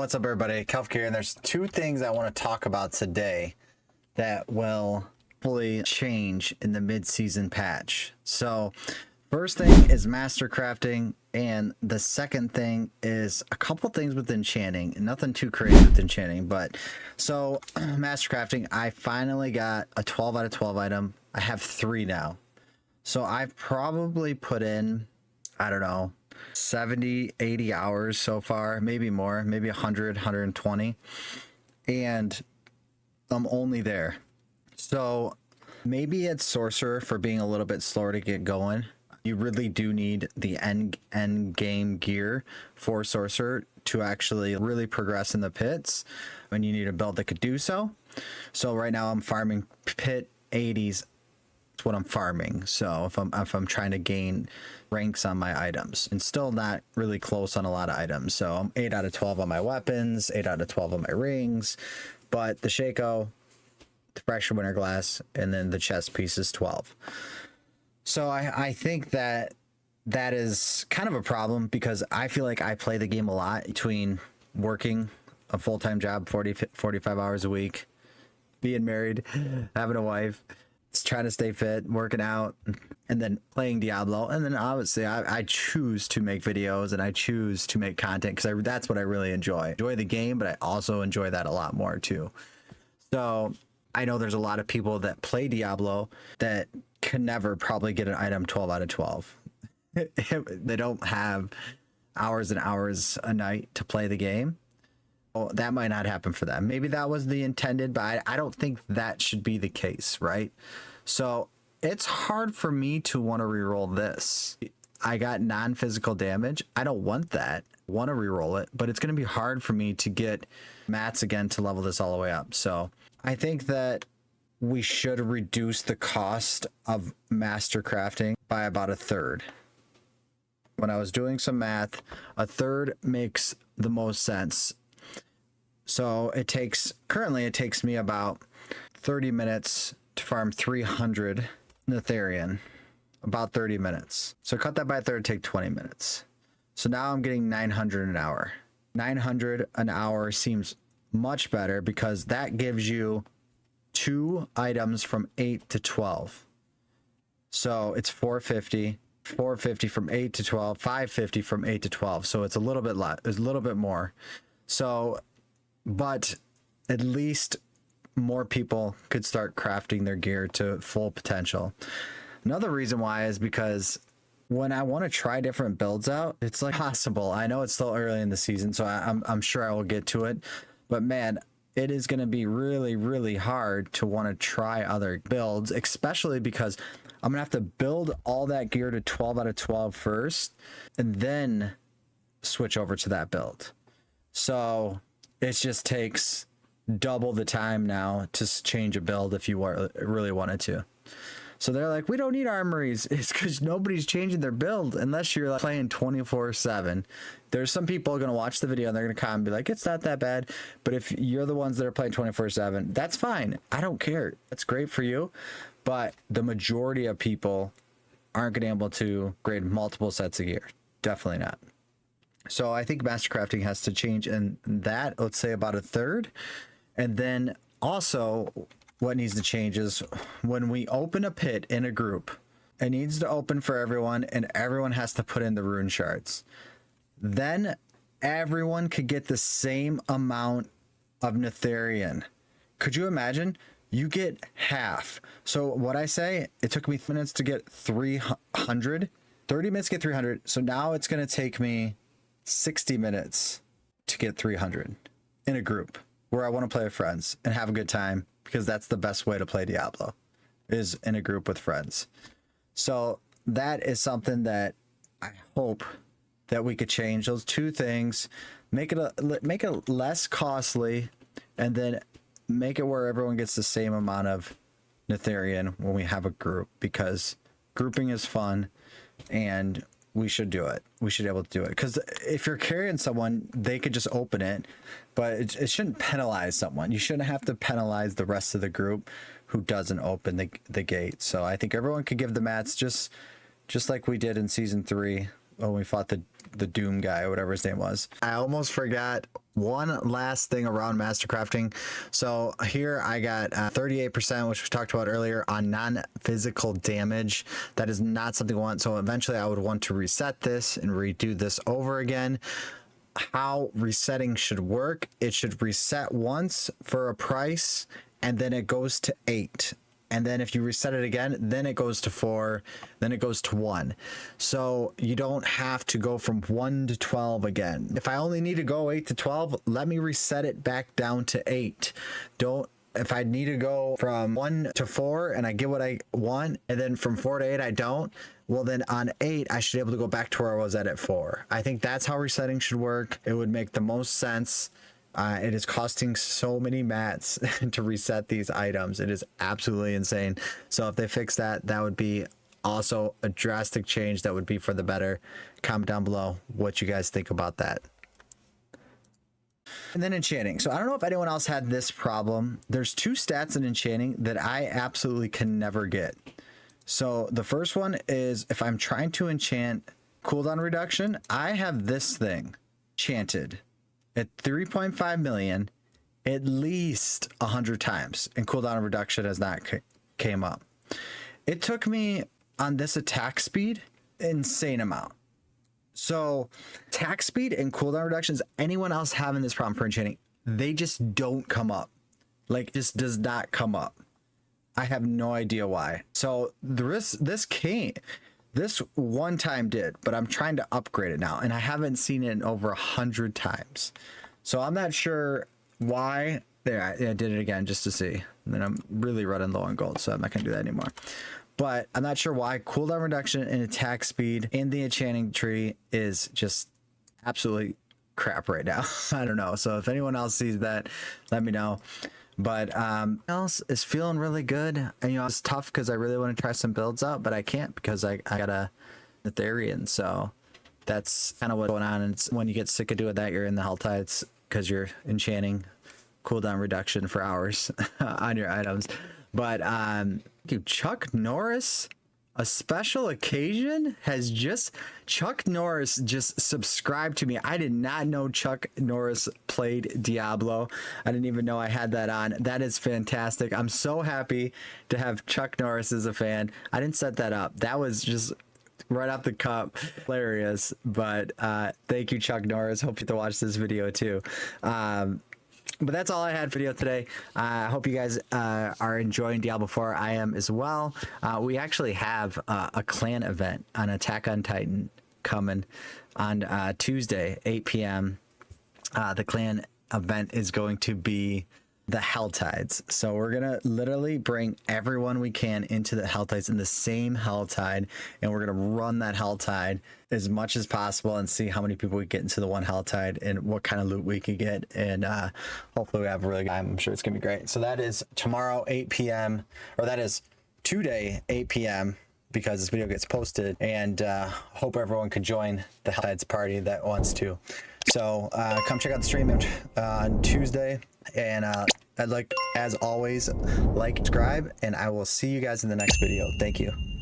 What's up, everybody? Kelf here, and there's two things I want to talk about today that will hopefully change in the mid-season patch. So, first thing is master crafting, and the second thing is a couple things with enchanting. Nothing too crazy with enchanting, but so master crafting, I finally got a 12 out of 12 item. I have 3 now. So I've probably put in, I don't know, 70, 80 hours so far, maybe more, maybe 100, 120. And I'm only there. So maybe it's sorcerer for being a little bit slower to get going. You really do need the end game gear for sorcerer to actually really progress in the pits, and you need a build that could do so. So right now I'm farming pit 80s. That's what I'm farming. So if I'm trying to gain ranks on my items, and still not really close on a lot of items. So I'm 8 out of 12 on my weapons, 8 out of 12 on my rings, but the Shaco, the Fractured Winter Glass, and then the chest piece is 12. So I think that is kind of a problem, because I feel like I play the game a lot between working a full-time job, 45 hours a week, being married, having a wife, trying to stay fit, working out, and then playing Diablo. And then obviously I choose to make videos and I choose to make content because that's what I really enjoy. I enjoy the game, but I also enjoy that a lot more too. So I know there's a lot of people that play Diablo that can never probably get an item 12 out of 12. They don't have hours and hours a night to play the game. Well, that might not happen for them. Maybe that was the intended, but I don't think that should be the case, right? So it's hard for me to want to reroll this. I got non-physical damage. I don't want that. I want to reroll it, but it's going to be hard for me to get mats again to level this all the way up. So I think that we should reduce the cost of master crafting by about 1/3. When I was doing some math, 1/3 makes the most sense. So currently it takes me about 30 minutes to farm 300 Netherian, about 30 minutes. So cut that by 1/3, take 20 minutes. So now I'm getting 900 an hour. 900 an hour seems much better because that gives you 2 items from 8 to 12. So it's 450 from 8 to 12, 550 from 8 to 12. So it's a little bit less, it's a little bit more. So, but at least more people could start crafting their gear to full potential. Another reason why is because when I want to try different builds out, it's like possible. I know it's still early in the season, so I'm sure I will get to it. But man, it is going to be really, really hard to want to try other builds, especially because I'm going to have to build all that gear to 12 out of 12 first, and then switch over to that build. So it just takes double the time now to change a build if you really wanted to. So they're like, we don't need armories. It's because nobody's changing their build unless you're like playing 24/7. There's some people going to watch the video and they're going to come and be like, it's not that bad. But if you're the ones that are playing 24/7, that's fine. I don't care. That's great for you. But the majority of people aren't going to be able to grade multiple sets of gear. Definitely not. So I think master crafting has to change in that, let's say about 1/3. And then also what needs to change is when we open a pit in a group, it needs to open for everyone and everyone has to put in the rune shards. Then everyone could get the same amount of Netherian. Could you imagine? You get half. So what I say, it took me minutes to get 300, 30 minutes to get 300. So now it's going to take me 60 minutes to get 300 in a group where I want to play with friends and have a good time, because that's the best way to play Diablo, is in a group with friends. So that is something that I hope that we could change. Those two things, make it less costly, and then make it where everyone gets the same amount of Netherian when we have a group, because grouping is fun and we should do it. We should be able to do it, because if you're carrying someone, they could just open it, but it shouldn't penalize someone. You shouldn't have to penalize the rest of the group who doesn't open the gate. So I think everyone could give the mats just like we did in season 3. when we fought the Doom guy or whatever his name was. I almost forgot one last thing around Mastercrafting. So here I got 38%, which we talked about earlier, on non-physical damage. That is not something I want. So eventually I would want to reset this and redo this over again. How resetting should work: it should reset once for a price, and then it goes to 8. And then if you reset it again, then it goes to 4, then it goes to 1. So you don't have to go from 1 to 12 again. If I only need to go 8 to 12, let me reset it back down to 8. If I need to go from 1 to 4 and I get what I want, and then from 4 to 8 I don't, well then on 8 I should be able to go back to where I was at 4. I think that's how resetting should work. It would make the most sense. It is costing so many mats to reset these items. It is absolutely insane. So if they fix that, that would be also a drastic change that would be for the better. Comment down below what you guys think about that. And then enchanting. So I don't know if anyone else had this problem. There's 2 stats in enchanting that I absolutely can never get. So the first one is if I'm trying to enchant cooldown reduction, I have this thing enchanted at 3.5 million at least 100 times, and cooldown reduction has not came up. It took me on this attack speed insane amount. So attack speed and cooldown reductions, anyone else having this problem for enchanting, they just don't come up. Like, just does not come up. I have no idea why. So this one time did, but I'm trying to upgrade it now, and I haven't seen it in over 100 times. So I'm not sure why. There, I did it again just to see. And then I'm really running low on gold, so I'm not gonna do that anymore. But I'm not sure why cooldown reduction and attack speed in the enchanting tree is just absolutely crap right now. I don't know. So if anyone else sees that, let me know. But else is feeling really good. And it's tough because I really want to try some builds out, but I can't because I got a Ethereum. So that's kind of what's going on. And it's when you get sick of doing that, you're in the Hell Tides because you're enchanting cooldown reduction for hours on your items. But Chuck Norris, a special occasion, has Chuck Norris just subscribed to me. I did not know Chuck Norris played Diablo. I didn't even know I had that on. That is fantastic. I'm so happy to have Chuck Norris as a fan. I didn't set that up. That was just right off the cup. Hilarious. But thank you, Chuck Norris. Hope you get to watch this video too. But that's all I had for video today. I hope you guys are enjoying Diablo 4. I am as well. We actually have a clan event on Attack on Titan coming on Tuesday, 8 p.m. The clan event is going to be the Hell Tides. So we're gonna literally bring everyone we can into the Hell Tides in the same Hell Tide, and we're gonna run that Hell Tide as much as possible and see how many people we get into the one Hell Tide and what kind of loot we can get. And hopefully we have a really good time. I'm sure it's gonna be great. So that is tomorrow 8 p.m. or that is today 8 p.m. because this video gets posted, and hope everyone could join the Hell Tides party that wants to. So come check out the stream on Tuesday, and I'd like, as always, like, subscribe, and I will see you guys in the next video. Thank you.